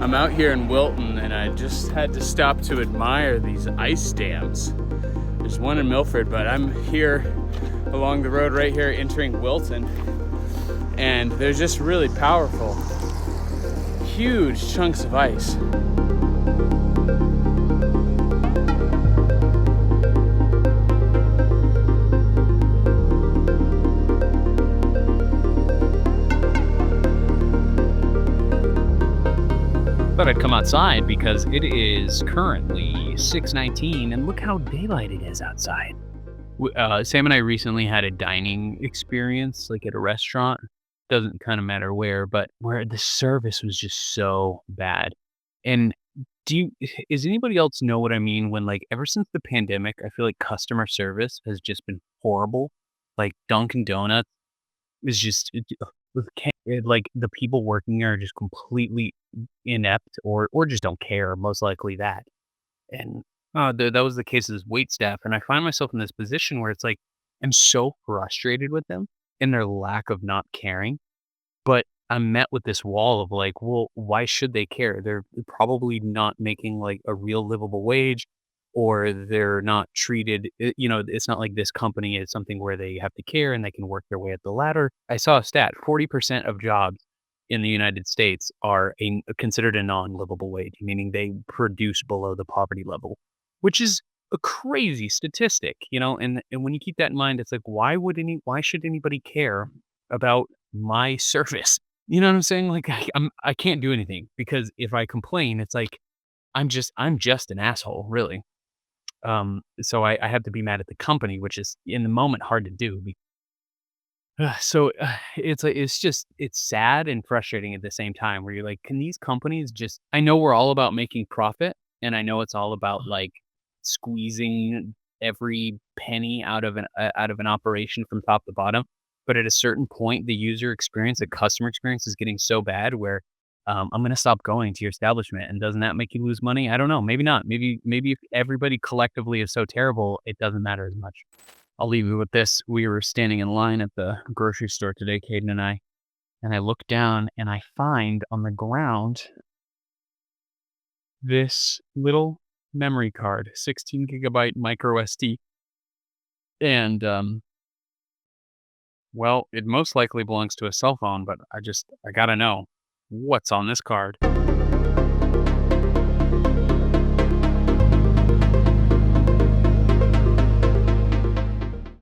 I'm out here in Wilton and I just had to stop to admire these ice dams. There's one in Milford, but I'm here along the road right here entering Wilton, and they're just really powerful. Huge chunks of ice. Thought I'd come outside because it is currently 6:19 and look how daylight it is outside. Sam and I recently had a dining experience, like at a restaurant. Doesn't kind of matter where, but where the service was just so bad. And do you, is anybody else know what I mean when, like, ever since the pandemic, I feel like customer service has just been horrible. Like Dunkin' Donuts is just like the people working there are just completely inept or just don't care, most likely that. And, that was the case as wait staff, and I find myself in this position where it's like, I'm so frustrated with them and their lack of not caring, but I'm met with this wall of like, well, why should they care? They're probably not making, like, a real livable wage, or they're not treated it's not like this company is something where they have to care and they can work their way up the ladder. I saw a stat, 40% of jobs in the United States are considered a non-livable wage, meaning they produce below the poverty level, which is a crazy statistic, and when you keep that in mind, it's like, why should anybody care about my service? You know what I'm saying? Like, I can't do anything because if I complain, it's like I'm just an asshole, really. So I have to be mad at the company, which is in the moment hard to do. It's like it's sad and frustrating at the same time where you're like, can these companies just I know we're all about making profit, and I know it's all about, like, squeezing every penny out of an operation from top to bottom, but at a certain point, the user experience, the customer experience is getting so bad where, I'm gonna stop going to your establishment, and doesn't that make you lose money? I don't know, maybe not. Maybe if everybody collectively is so terrible, it doesn't matter as much. I'll leave you with this. We were standing in line at the grocery store today, Caden and I look down and I find on the ground this little memory card, 16 gigabyte micro SD. And, well, it most likely belongs to a cell phone, but I gotta know what's on this card.